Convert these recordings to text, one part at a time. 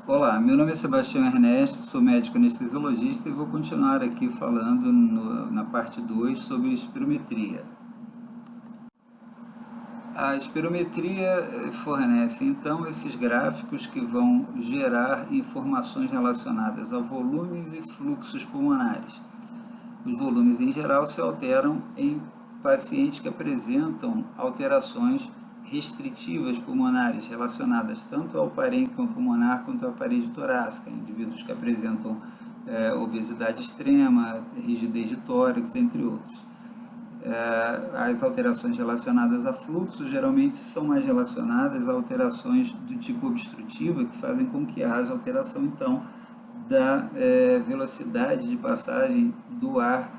Olá, meu nome é Sebastião Ernesto, sou médico anestesiologista e vou continuar aqui falando na parte 2 sobre espirometria. A espirometria fornece então esses gráficos que vão gerar informações relacionadas a volumes e fluxos pulmonares. Os volumes em geral se alteram em pacientes que apresentam alterações restritivas pulmonares relacionadas tanto ao parênquima pulmonar quanto à parede torácica, indivíduos que apresentam obesidade extrema, rigidez de tórax, entre outros. As alterações relacionadas a fluxo geralmente são mais relacionadas a alterações do tipo obstrutiva, que fazem com que haja alteração então da velocidade de passagem do ar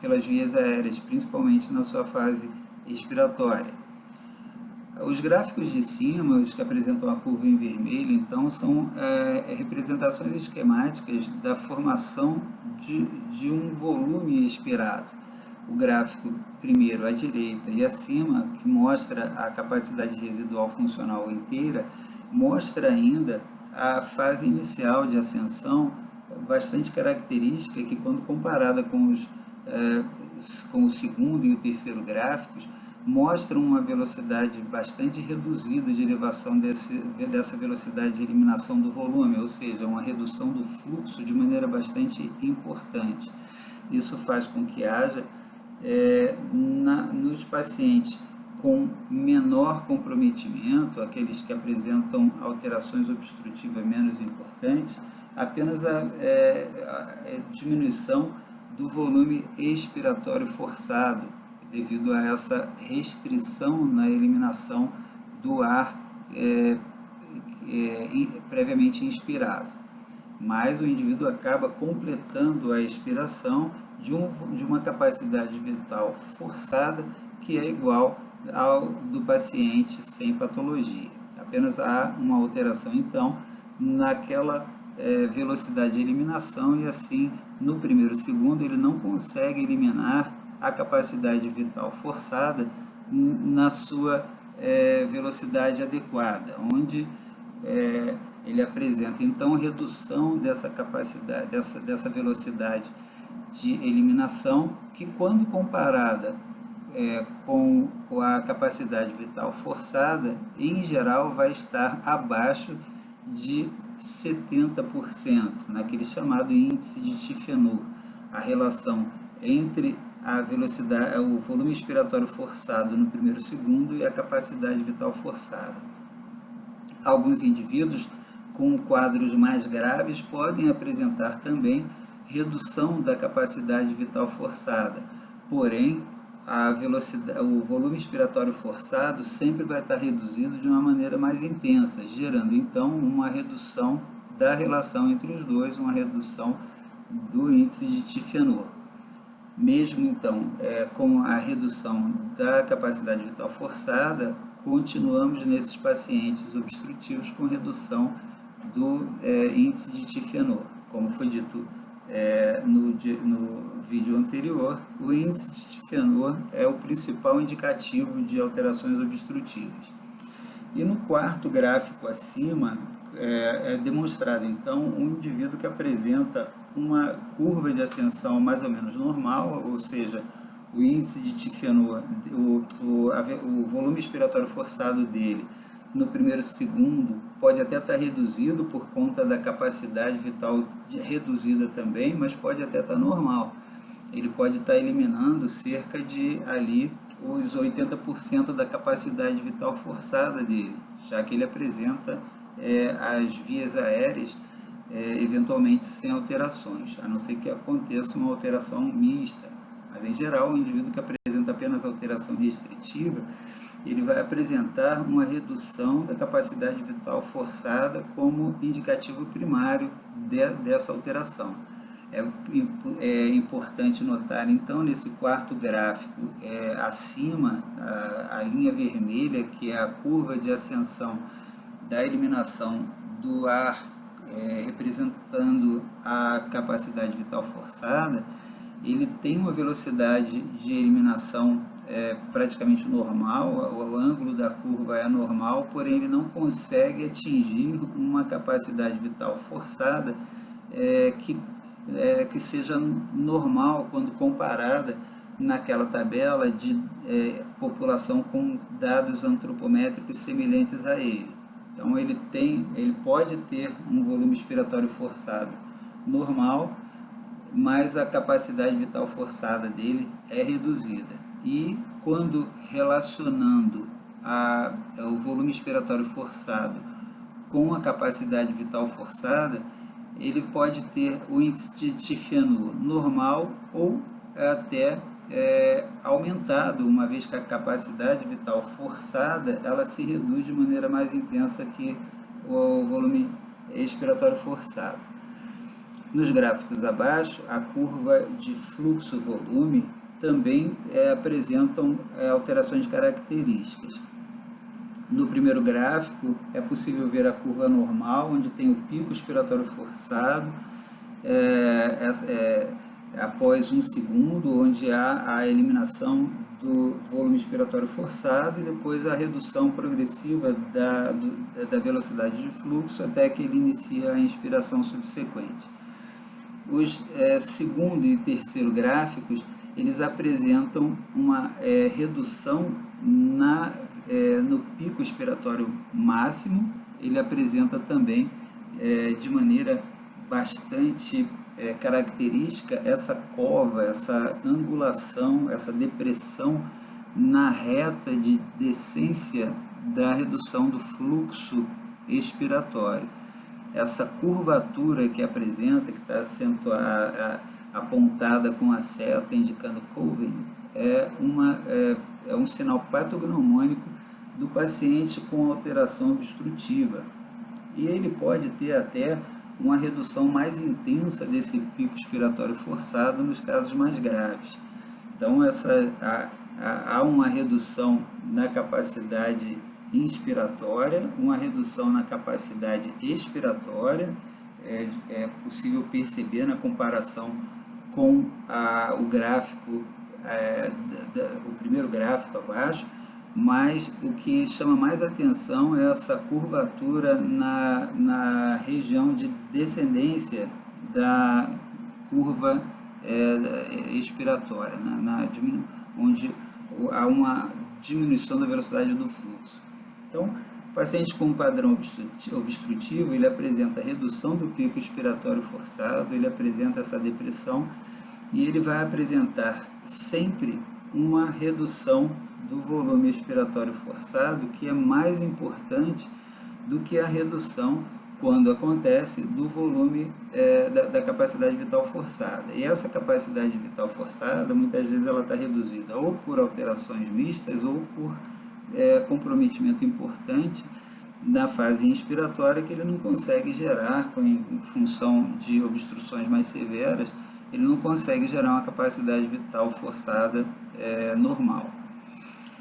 pelas vias aéreas, principalmente na sua fase expiratória. Os gráficos de cima, os que apresentam a curva em vermelho, então, são representações esquemáticas da formação de um volume expirado. O gráfico primeiro à direita e acima, que mostra a capacidade residual funcional inteira, mostra ainda a fase inicial de ascensão, bastante característica, que quando comparada com o segundo e o terceiro gráficos, mostram uma velocidade bastante reduzida de elevação dessa velocidade de eliminação do volume, ou seja, uma redução do fluxo de maneira bastante importante. Isso faz com que haja, nos pacientes com menor comprometimento, aqueles que apresentam alterações obstrutivas menos importantes, apenas a diminuição do volume expiratório forçado, devido a essa restrição na eliminação do ar previamente inspirado. Mas o indivíduo acaba completando a expiração de uma capacidade vital forçada que é igual ao do paciente sem patologia. Apenas há uma alteração, então, naquela velocidade de eliminação e assim, no primeiro segundo, ele não consegue eliminar a capacidade vital forçada na sua velocidade adequada, onde ele apresenta então redução dessa capacidade, dessa velocidade de eliminação, que quando comparada com a capacidade vital forçada, em geral vai estar abaixo de 70%, naquele chamado índice de Tifenor. A relação entre a velocidade, o volume expiratório forçado no primeiro segundo e a capacidade vital forçada. Alguns indivíduos com quadros mais graves podem apresentar também redução da capacidade vital forçada, porém o volume expiratório forçado sempre vai estar reduzido de uma maneira mais intensa, gerando então uma redução da relação entre os dois, uma redução do índice de Tifenor. Mesmo então, com a redução da capacidade vital forçada, continuamos nesses pacientes obstrutivos com redução do índice de Tifenor. Como foi dito no vídeo anterior, o índice de Tifenor é o principal indicativo de alterações obstrutivas. E no quarto gráfico acima, é demonstrado então um indivíduo que apresenta uma curva de ascensão mais ou menos normal, ou seja, o índice de Tifenor, o volume expiratório forçado dele no primeiro segundo pode até estar reduzido por conta da capacidade vital reduzida também, mas pode até estar normal. Ele pode estar eliminando cerca de ali os 80% da capacidade vital forçada dele, já que ele apresenta as vias aéreas eventualmente sem alterações, a não ser que aconteça uma alteração mista. Mas, em geral, o indivíduo que apresenta apenas alteração restritiva, ele vai apresentar uma redução da capacidade vital forçada como indicativo primário dessa alteração. É importante notar, então, nesse quarto gráfico, acima, a linha vermelha, que é a curva de ascensão da eliminação do ar, representando a capacidade vital forçada, ele tem uma velocidade de eliminação praticamente normal, o ângulo da curva é normal, porém ele não consegue atingir uma capacidade vital forçada que seja normal quando comparada naquela tabela de população com dados antropométricos semelhantes a ele. Então ele pode ter um volume expiratório forçado normal, mas a capacidade vital forçada dele é reduzida. E quando relacionando o volume expiratório forçado com a capacidade vital forçada, ele pode ter o índice de Tifenor normal ou até aumentado, uma vez que a capacidade vital forçada ela se reduz de maneira mais intensa que o volume expiratório forçado. Nos gráficos abaixo, a curva de fluxo-volume também apresentam alterações de características. No primeiro gráfico, é possível ver a curva normal, onde tem o pico expiratório forçado, após 1 segundo, onde há a eliminação do volume expiratório forçado e depois a redução progressiva da velocidade de fluxo até que ele inicia a inspiração subsequente. Os segundo e terceiro gráficos, eles apresentam uma redução no pico expiratório máximo. Ele apresenta também de maneira bastante característica essa cova, essa angulação, essa depressão na reta de decência da redução do fluxo expiratório. Essa curvatura que apresenta, que está sendo apontada com a seta indicando Coven, é um sinal patognomônico do paciente com alteração obstrutiva. E ele pode ter até uma redução mais intensa desse pico expiratório forçado nos casos mais graves. Então, há uma redução na capacidade inspiratória, uma redução na capacidade expiratória, é possível perceber na comparação com o gráfico, o primeiro gráfico abaixo, mas o que chama mais atenção é essa curvatura na região de descendência da curva expiratória, onde há uma diminuição da velocidade do fluxo. Então, o paciente com padrão obstrutivo, ele apresenta redução do pico expiratório forçado, ele apresenta essa depressão e ele vai apresentar sempre uma redução do volume expiratório forçado, que é mais importante do que a redução, quando acontece, do volume da capacidade vital forçada. E essa capacidade vital forçada, muitas vezes ela está reduzida ou por alterações mistas ou por comprometimento importante na fase inspiratória, que ele não consegue gerar, em função de obstruções mais severas, ele não consegue gerar uma capacidade vital forçada normal.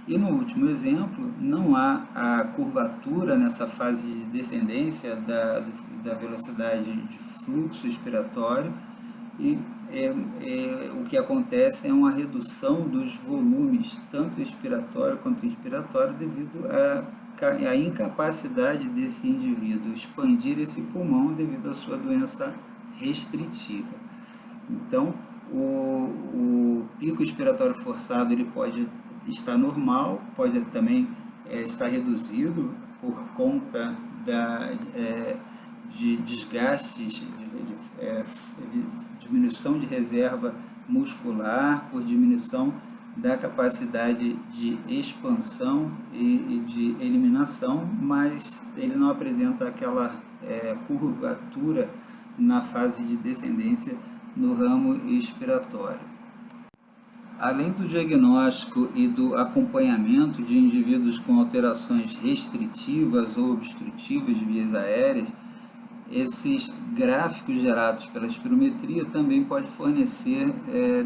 E no último exemplo, não há a curvatura nessa fase de descendência da velocidade de fluxo expiratório, e o que acontece é uma redução dos volumes, tanto expiratório quanto inspiratório, devido à incapacidade desse indivíduo expandir esse pulmão devido à sua doença restritiva. Então, o pico expiratório forçado ele pode estar normal, pode também estar reduzido por conta de desgastes, de diminuição de reserva muscular, por diminuição da capacidade de expansão e de eliminação, mas ele não apresenta aquela curvatura na fase de descendência no ramo expiratório. Além do diagnóstico e do acompanhamento de indivíduos com alterações restritivas ou obstrutivas de vias aéreas, esses gráficos gerados pela espirometria também podem fornecer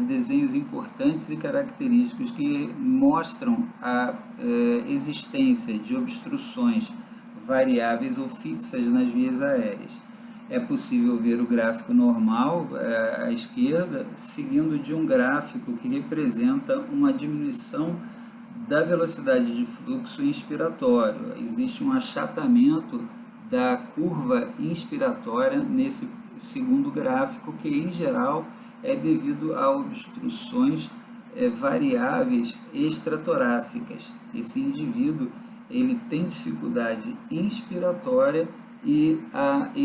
desenhos importantes e característicos que mostram a existência de obstruções variáveis ou fixas nas vias aéreas. É possível ver o gráfico normal à esquerda, seguindo de um gráfico que representa uma diminuição da velocidade de fluxo inspiratório. Existe um achatamento da curva inspiratória nesse segundo gráfico, que em geral é devido a obstruções variáveis extratorácicas. Esse indivíduo ele tem dificuldade inspiratória e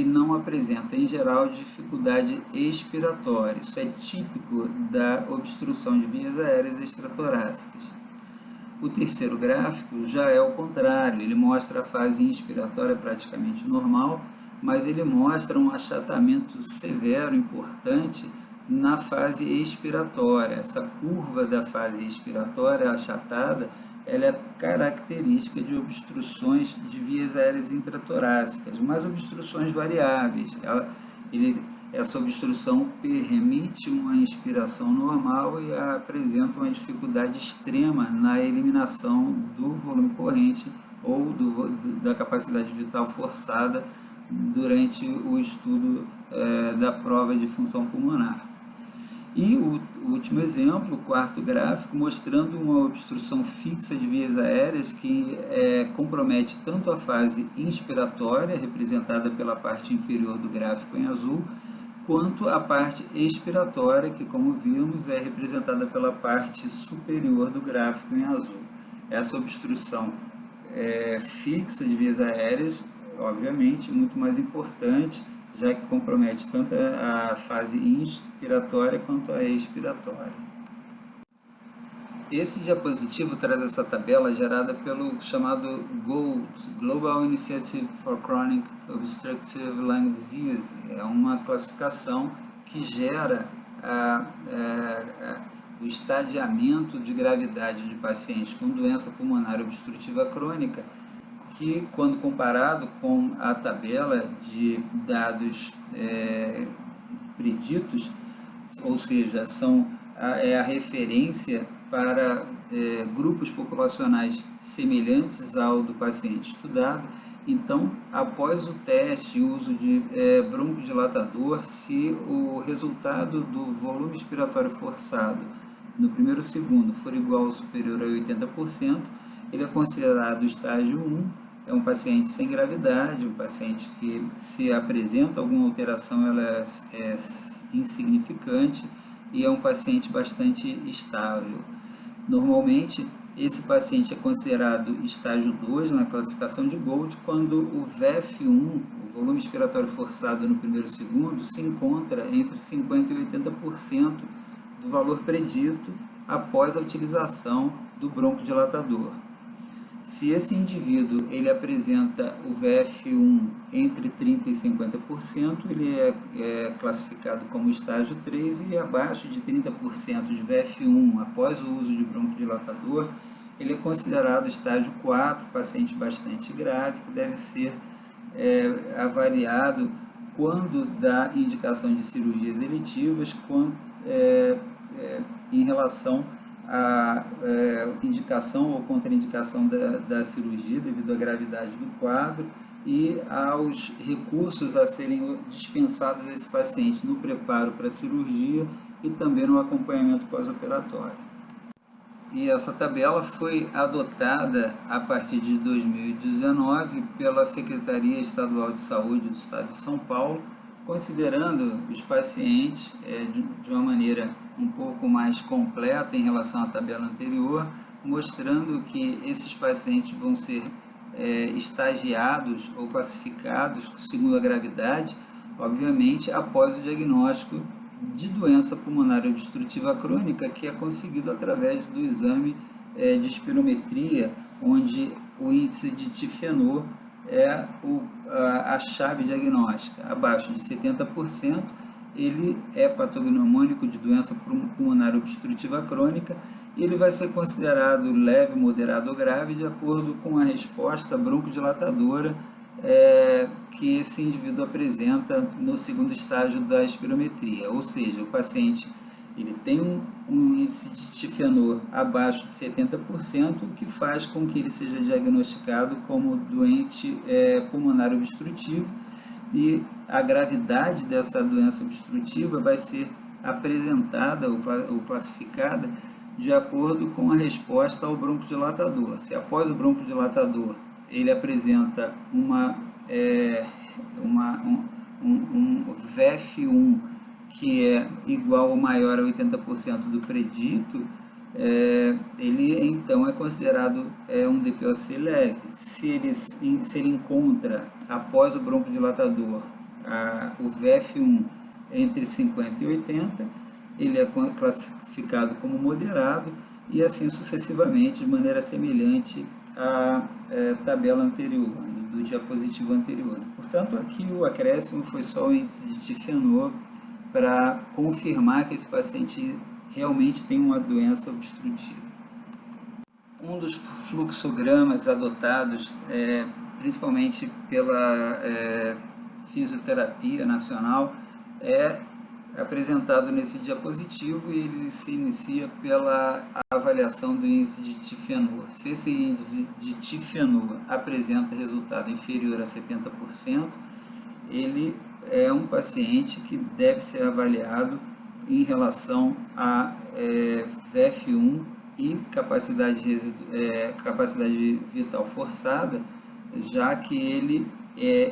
não apresenta, em geral, dificuldade expiratória. Isso é típico da obstrução de vias aéreas extratorácicas. O terceiro gráfico já é o contrário, ele mostra a fase inspiratória praticamente normal, mas ele mostra um achatamento severo, importante, na fase expiratória. Essa curva da fase expiratória achatada, ela é característica de obstruções de vias aéreas intratorácicas, mas obstruções variáveis. Essa obstrução permite uma inspiração normal e apresenta uma dificuldade extrema na eliminação do volume corrente ou da capacidade vital forçada durante o estudo da prova de função pulmonar. E o último exemplo, o quarto gráfico, mostrando uma obstrução fixa de vias aéreas que compromete tanto a fase inspiratória, representada pela parte inferior do gráfico em azul, quanto a parte expiratória, que, como vimos, é representada pela parte superior do gráfico em azul. Essa obstrução fixa de vias aéreas, obviamente, muito mais importante, já que compromete tanto a fase inspiratória quanto a expiratória. Esse diapositivo traz essa tabela gerada pelo chamado GOLD, Global Initiative for Chronic Obstructive Lung Disease. É uma classificação que gera o estadiamento de gravidade de pacientes com doença pulmonar obstrutiva crônica, que, quando comparado com a tabela de dados preditos, ou seja, é a referência para grupos populacionais semelhantes ao do paciente estudado. Então, após o teste e uso de broncodilatador, se o resultado do volume expiratório forçado no primeiro segundo for igual ou superior a 80%, ele é considerado estágio 1, é um paciente sem gravidade, um paciente que, se apresenta alguma alteração, ela é insignificante e é um paciente bastante estável. Normalmente, esse paciente é considerado estágio 2 na classificação de GOLD quando o VEF1, o volume expiratório forçado no primeiro segundo, se encontra entre 50% e 80% do valor predito após a utilização do broncodilatador. Se esse indivíduo ele apresenta o VF1 entre 30% e 50%, ele é classificado como estágio 3, e abaixo de 30% de VF1 após o uso de broncodilatador, ele é considerado estágio 4, paciente bastante grave, que deve ser avaliado quando dá indicação de cirurgias eletivas em relação a indicação ou contraindicação da cirurgia devido à gravidade do quadro e aos recursos a serem dispensados a esse paciente no preparo para a cirurgia e também no acompanhamento pós-operatório. E essa tabela foi adotada a partir de 2019 pela Secretaria Estadual de Saúde do Estado de São Paulo, considerando os pacientes de uma maneira um pouco mais completa em relação à tabela anterior, mostrando que esses pacientes vão ser estagiados ou classificados segundo a gravidade, obviamente, após o diagnóstico de doença pulmonar obstrutiva crônica, que é conseguido através do exame de espirometria, onde o índice de tifenor é a chave diagnóstica. Abaixo de 70%, ele é patognomônico de doença pulmonar obstrutiva crônica e ele vai ser considerado leve, moderado ou grave de acordo com a resposta broncodilatadora que esse indivíduo apresenta no segundo estágio da espirometria. Ou seja, o paciente ele tem um índice de tifenor abaixo de 70%, o que faz com que ele seja diagnosticado como doente pulmonar obstrutivo, e a gravidade dessa doença obstrutiva vai ser apresentada ou classificada de acordo com a resposta ao broncodilatador. Se após o broncodilatador ele apresenta um VF1 que é igual ou maior a 80% do predito, ele então é considerado um DPOC leve. Se ele encontra após o broncodilatador o VF1 entre 50 e 80, ele é classificado como moderado, e assim sucessivamente, de maneira semelhante à tabela anterior, do diapositivo anterior. Portanto, aqui o acréscimo foi só o índice de difenor para confirmar que esse paciente realmente tem uma doença obstrutiva. Um dos fluxogramas adotados, principalmente pela Fisioterapia Nacional, é apresentado nesse diapositivo, e ele se inicia pela avaliação do índice de difenor. Se esse índice de difenor apresenta resultado inferior a 70%, ele é um paciente que deve ser avaliado em relação a VF1 e capacidade vital forçada, já que ele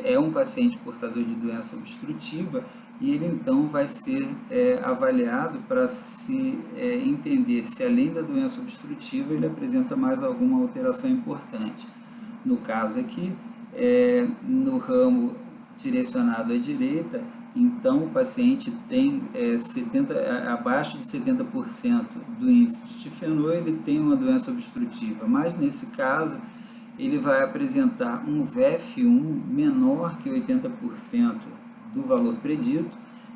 é um paciente portador de doença obstrutiva, e ele então vai ser avaliado para se entender se, além da doença obstrutiva, ele apresenta mais alguma alteração importante. No caso aqui, no ramo direcionado à direita, então o paciente tem abaixo de 70% do índice de difenor, ele tem uma doença obstrutiva, mas nesse caso ele vai apresentar um VF1 menor que 80% do valor predito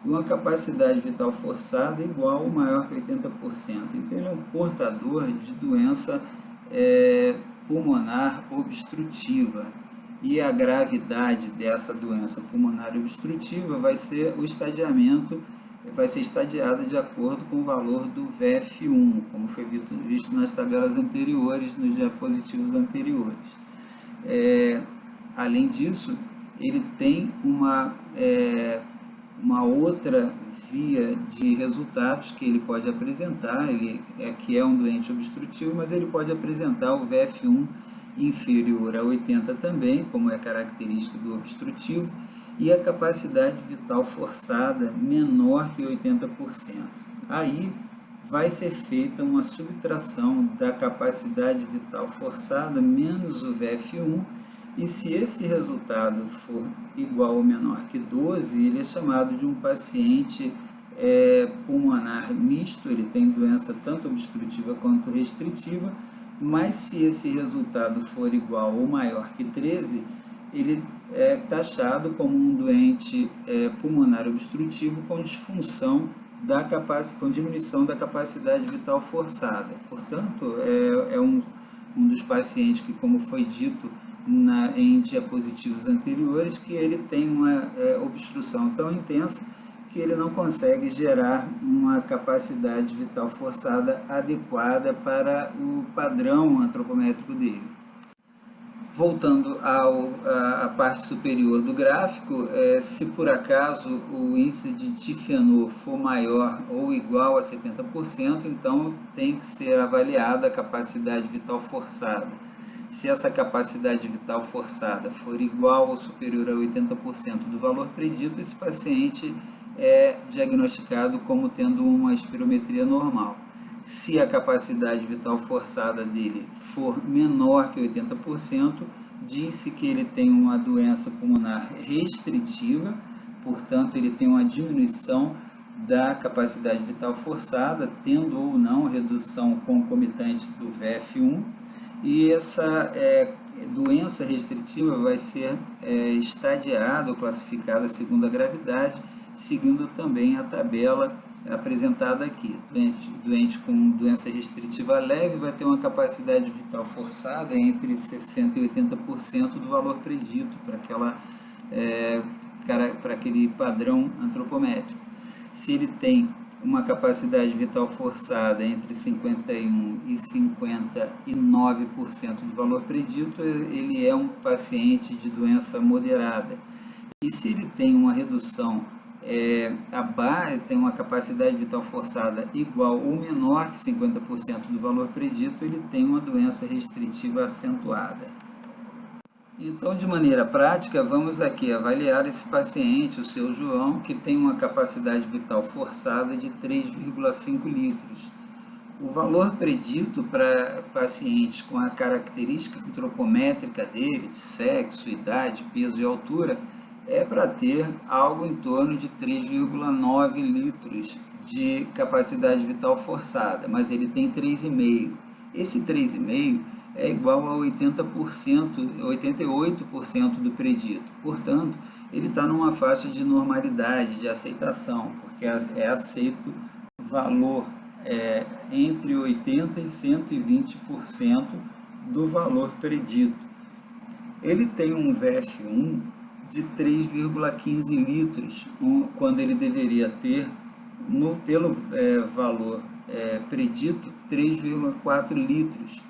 e uma capacidade vital forçada igual ou maior que 80%. Então ele é um portador de doença pulmonar obstrutiva, e a gravidade dessa doença pulmonar obstrutiva vai ser estadiada de acordo com o valor do VF1, como foi visto nas tabelas anteriores, nos diapositivos anteriores. Além disso, ele tem uma outra via de resultados que ele pode apresentar, que é um doente obstrutivo, mas ele pode apresentar o VF1 inferior a 80 também, como é característico do obstrutivo, e a capacidade vital forçada menor que 80%. Aí vai ser feita uma subtração da capacidade vital forçada menos o VF1, e se esse resultado for igual ou menor que 12, ele é chamado de um paciente pulmonar misto. Ele tem doença tanto obstrutiva quanto restritiva, mas se esse resultado for igual ou maior que 13, ele é taxado como um doente pulmonar obstrutivo com disfunção com diminuição da capacidade vital forçada. Portanto, é um dos pacientes que, como foi dito em diapositivos anteriores, que ele tem uma obstrução tão intensa que ele não consegue gerar uma capacidade vital forçada adequada para o padrão antropométrico dele. Voltando à parte superior do gráfico, se por acaso o índice de difenor for maior ou igual a 70%, então tem que ser avaliada a capacidade vital forçada. Se essa capacidade vital forçada for igual ou superior a 80% do valor predito, esse paciente é diagnosticado como tendo uma espirometria normal. Se a capacidade vital forçada dele for menor que 80%, diz-se que ele tem uma doença pulmonar restritiva, portanto ele tem uma diminuição da capacidade vital forçada, tendo ou não redução concomitante do VF1, e essa doença restritiva vai ser estadiada ou classificada segundo a gravidade, seguindo também a tabela apresentada aqui. Doente com doença restritiva leve vai ter uma capacidade vital forçada entre 60% e 80% do valor predito para aquele padrão antropométrico. Se ele tem uma capacidade vital forçada entre 51% e 59% do valor predito, ele é um paciente de doença moderada. E se ele tem uma redução a base tem uma capacidade vital forçada igual ou menor que 50% do valor predito, ele tem uma doença restritiva acentuada. Então, de maneira prática, vamos aqui avaliar esse paciente, o seu João, que tem uma capacidade vital forçada de 3,5 litros. O valor predito para pacientes com a característica antropométrica dele, de sexo, idade, peso e altura, é para ter algo em torno de 3,9 litros de capacidade vital forçada, mas ele tem 3,5. Esse 3,5 é igual a 80%, 88% do predito. Portanto, ele está numa faixa de normalidade, de aceitação, porque é aceito valor entre 80% e 120% do valor predito. Ele tem um VF1 de 3,15 litros, quando ele deveria ter, pelo valor predito, 3,4 litros.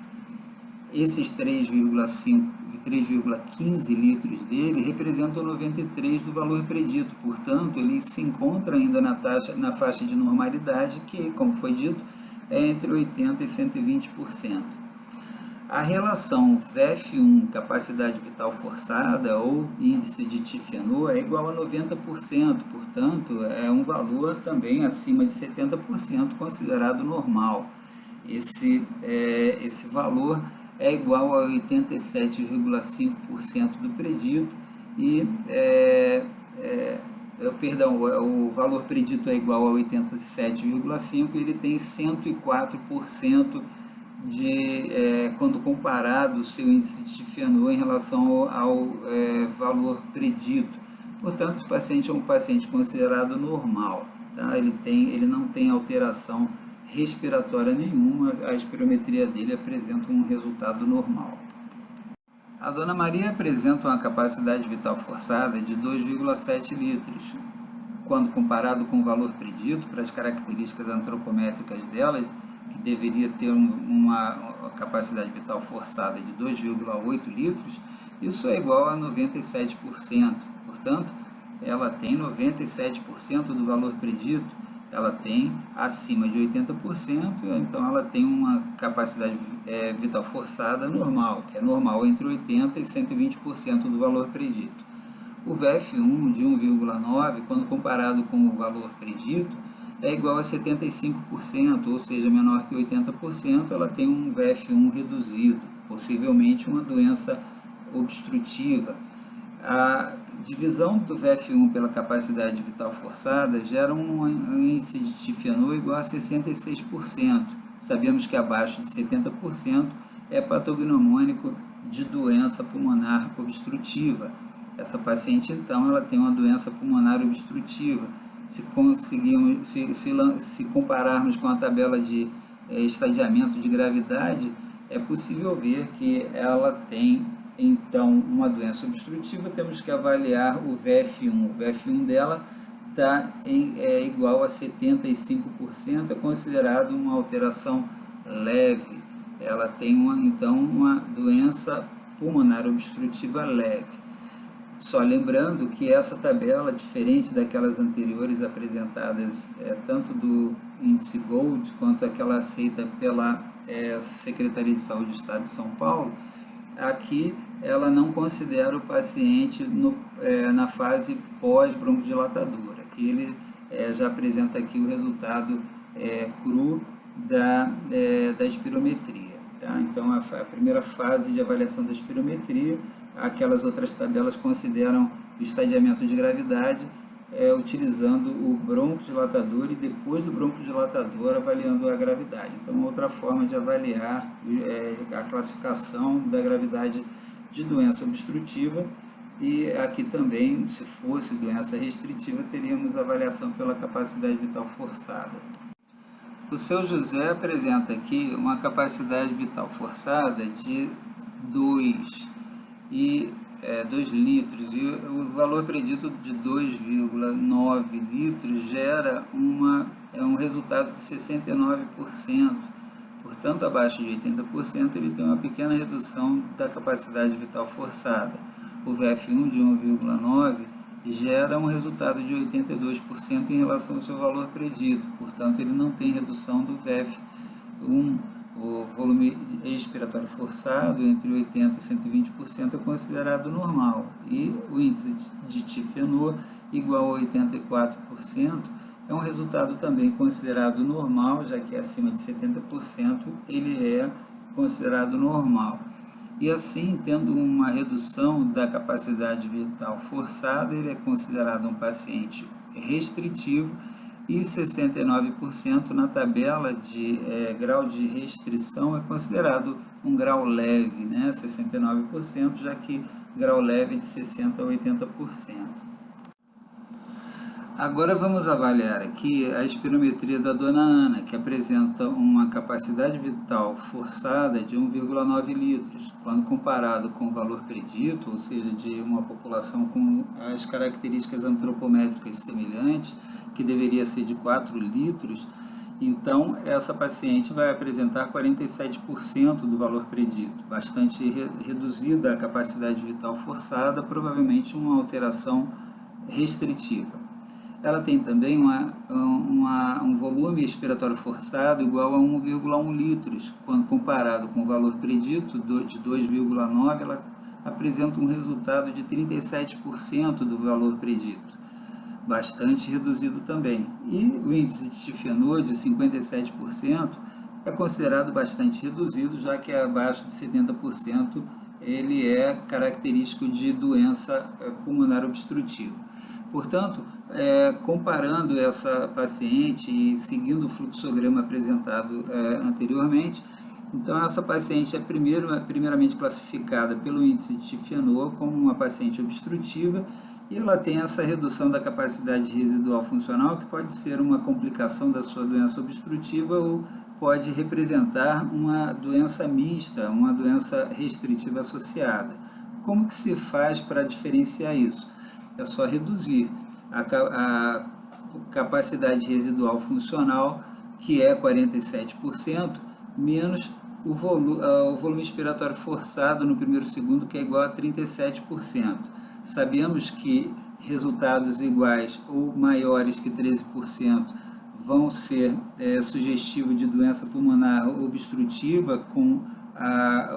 Esses 3,15 litros dele representam 93 do valor predito, portanto, ele se encontra ainda na faixa de normalidade, que, como foi dito, é entre 80% e 120%. A relação VF1 capacidade vital forçada ou índice de Tifenor é igual a 90%, portanto, é um valor também acima de 70%, considerado normal. Esse valor é igual a 87,5% do predito e o valor predito é igual a 87,5% e ele tem 104% quando comparado o seu índice de Tifenor em relação ao valor predito. Portanto, esse paciente é um paciente considerado normal, tá? Ele não tem alteração respiratória nenhuma, a espirometria dele apresenta um resultado normal. A Dona Maria apresenta uma capacidade vital forçada de 2,7 litros, quando comparado com o valor predito para as características antropométricas dela, que deveria ter uma capacidade vital forçada de 2,8 litros, isso é igual a 97%. Portanto, ela tem 97% do valor predito, ela tem acima de 80%, então ela tem uma capacidade vital forçada normal, que é normal entre 80% e 120% do valor predito. O VF1 de 1,9, quando comparado com o valor predito, é igual a 75%, ou seja, menor que 80%, ela tem um VF1 reduzido, possivelmente uma doença obstrutiva. A divisão do VF1 pela capacidade vital forçada gera um índice de Tifenor igual a 66%. Sabemos que abaixo de 70% é patognomônico de doença pulmonar obstrutiva. Essa paciente, então, ela tem uma doença pulmonar obstrutiva. Se compararmos com a tabela de estadiamento de gravidade, é possível ver que ela tem, então, uma doença obstrutiva. Temos que avaliar o VF1. O VF1 dela é igual a 75%, é considerado uma alteração leve. Ela tem, então, uma doença pulmonar obstrutiva leve. Só lembrando que essa tabela, diferente daquelas anteriores apresentadas, tanto do índice GOLD quanto aquela aceita pela Secretaria de Saúde do Estado de São Paulo, aqui ela não considera o paciente na fase pós-broncodilatadora, que ele já apresenta aqui o resultado cru da espirometria. Tá? Então, a primeira fase de avaliação da espirometria, aquelas outras tabelas consideram o estadiamento de gravidade, utilizando o broncodilatador e depois do broncodilatador avaliando a gravidade. Então, outra forma de avaliar a classificação da gravidade de doença obstrutiva, e aqui também, se fosse doença restritiva, teríamos avaliação pela capacidade vital forçada. O seu José apresenta aqui uma capacidade vital forçada de 2 litros, e o valor predito de 2,9 litros gera um resultado de 69%. Portanto, abaixo de 80%, ele tem uma pequena redução da capacidade vital forçada. O VF1 de 1,9 gera um resultado de 82% em relação ao seu valor predito, portanto ele não tem redução do VEF1. O volume expiratório forçado entre 80% e 120% é considerado normal, e o índice de difenor igual a 84% é um resultado também considerado normal, já que acima de 70% ele é considerado normal. E assim, tendo uma redução da capacidade vital forçada, ele é considerado um paciente restritivo, e 69% na tabela de grau de restrição é considerado um grau leve, né? 69%, já que grau leve é de 60% a 80%. Agora vamos avaliar aqui a espirometria da dona Ana, que apresenta uma capacidade vital forçada de 1,9 litros, quando comparado com o valor predito, ou seja, de uma população com as características antropométricas semelhantes, que deveria ser de 4 litros, então essa paciente vai apresentar 47% do valor predito, bastante reduzida a capacidade vital forçada, provavelmente uma alteração restritiva. Ela tem também um volume expiratório forçado igual a 1,1 litros. Quando comparado com o valor predito de 2,9, ela apresenta um resultado de 37% do valor predito, bastante reduzido também. E o índice de difenor de 57% é considerado bastante reduzido, já que abaixo de 70% ele é característico de doença pulmonar obstrutiva. Portanto, comparando essa paciente e seguindo o fluxograma apresentado anteriormente, então essa paciente é primeiramente classificada pelo índice de difenor como uma paciente obstrutiva, e ela tem essa redução da capacidade residual funcional, que pode ser uma complicação da sua doença obstrutiva ou pode representar uma doença mista, uma doença restritiva associada. Como que se faz para diferenciar isso? É só reduzir a capacidade residual funcional, que é 47%, menos o volume expiratório forçado no primeiro segundo, que é igual a 37%. Sabemos que resultados iguais ou maiores que 13% vão ser sugestivos de doença pulmonar obstrutiva, com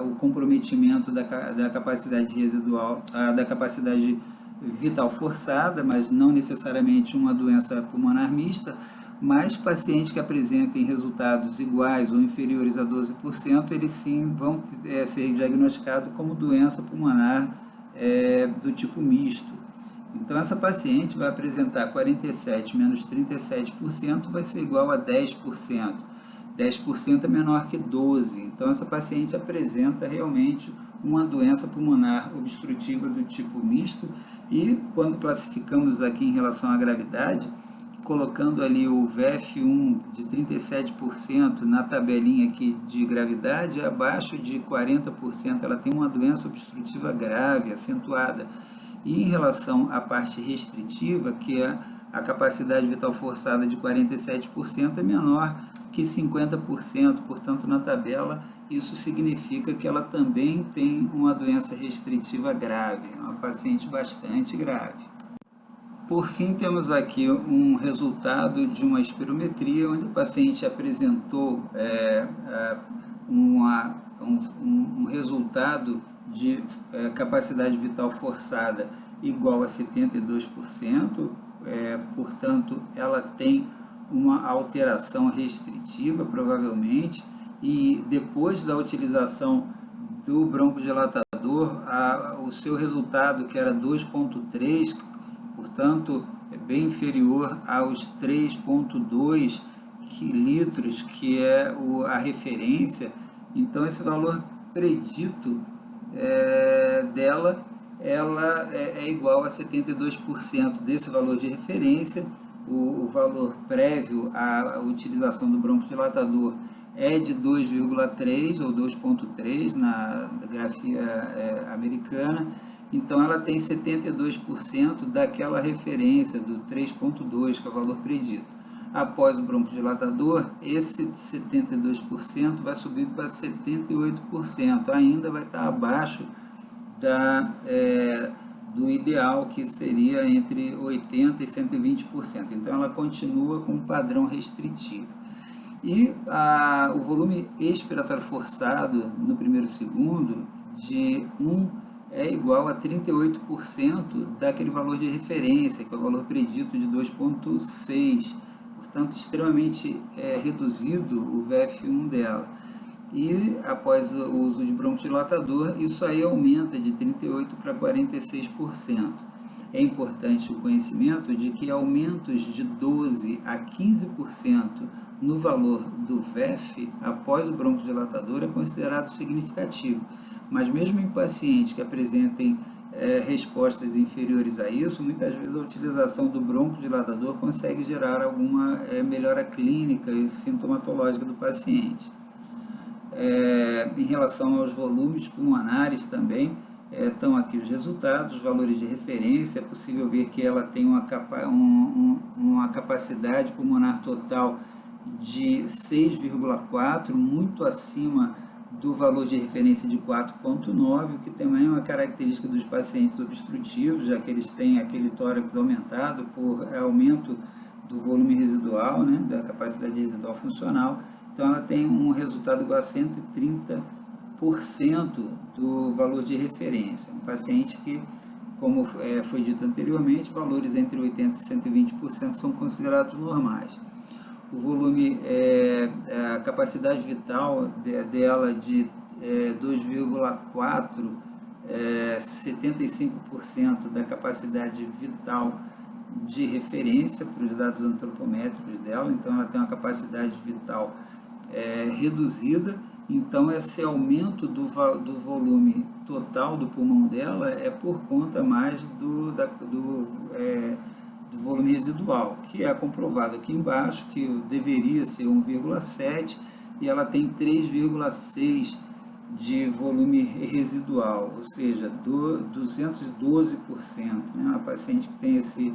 o comprometimento da capacidade residual, da capacidade vital forçada, mas não necessariamente uma doença pulmonar mista. Mas pacientes que apresentem resultados iguais ou inferiores a 12%, eles sim vão ser diagnosticados como doença pulmonar do tipo misto. Então essa paciente vai apresentar 47 menos 37%, vai ser igual a 10%. 10% é menor que 12%. Então essa paciente apresenta realmente uma doença pulmonar obstrutiva do tipo misto. E quando classificamos aqui em relação à gravidade, colocando ali o VEF1 de 37% na tabelinha aqui de gravidade, abaixo de 40% ela tem uma doença obstrutiva grave, acentuada. E em relação à parte restritiva, que é a capacidade vital forçada de 47%, é menor que 50%, portanto na tabela isso significa que ela também tem uma doença restritiva grave, uma paciente bastante grave. Por fim, temos aqui um resultado de uma espirometria, onde o paciente apresentou um resultado de capacidade vital forçada igual a 72%, portanto, ela tem uma alteração restritiva, provavelmente, e depois da utilização do broncodilatador, o seu resultado, que era 2,3, portanto, é bem inferior aos 3,2 litros, que é a referência. Então, esse valor predito dela, ela é igual a 72% desse valor de referência. O valor prévio à utilização do broncodilatador é de 2,3 ou 2,3 na grafia americana. Então ela tem 72% daquela referência do 3,2, que é o valor predito. Após o broncodilatador, esse 72% vai subir para 78%, ainda vai estar abaixo do ideal, que seria entre 80% e 120%. Então, ela continua com um padrão restritivo. E o volume expiratório forçado no primeiro segundo de 1 é igual a 38% daquele valor de referência, que é o valor predito de 2,6. Portanto, extremamente reduzido o VF1 dela. E após o uso de broncodilatador, isso aí aumenta de 38% para 46%. É importante o conhecimento de que aumentos de 12% a 15% no valor do VEF após o broncodilatador é considerado significativo. Mas mesmo em pacientes que apresentem respostas inferiores a isso, muitas vezes a utilização do broncodilatador consegue gerar alguma melhora clínica e sintomatológica do paciente. Em relação aos volumes pulmonares também, estão aqui os resultados, os valores de referência. É possível ver que ela tem uma capacidade pulmonar total de 6,4, muito acima do valor de referência de 4,9, o que também é uma característica dos pacientes obstrutivos, já que eles têm aquele tórax aumentado por aumento do volume residual, né, da capacidade residual funcional. Então, ela tem um resultado igual a 130% do valor de referência. Um paciente que, como foi dito anteriormente, valores entre 80% e 120% são considerados normais. O volume, a capacidade vital dela de 2,4, 75% da capacidade vital de referência para os dados antropométricos dela. Então, ela tem uma capacidade vital reduzida. Então, esse aumento do volume total do pulmão dela é por conta mais do volume residual, que é comprovado aqui embaixo, que deveria ser 1,7 e ela tem 3,6 de volume residual, ou seja, 212%. É uma paciente que tem esse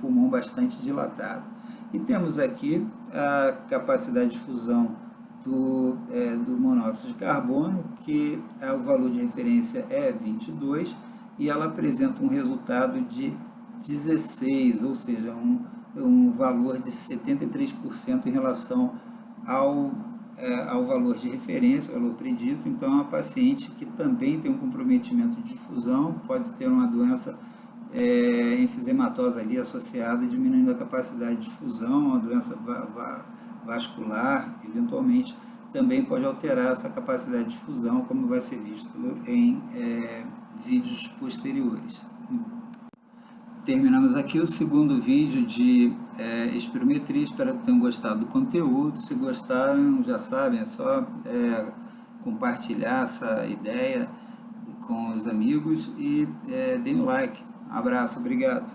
pulmão bastante dilatado. E temos aqui a capacidade de fusão do monóxido de carbono, que o valor de referência é 22, e ela apresenta um resultado de 16, ou seja, um valor de 73% em relação ao valor de referência, o valor predito. Então, é uma paciente que também tem um comprometimento de difusão, pode ter uma doença enfisematosa ali associada, diminuindo a capacidade de difusão, uma doença vascular, eventualmente, também pode alterar essa capacidade de difusão, como vai ser visto em vídeos posteriores. Terminamos aqui o segundo vídeo de espirometria. Espero que tenham gostado do conteúdo. Se gostaram, já sabem, é só compartilhar essa ideia com os amigos e deem um like. Um abraço, obrigado.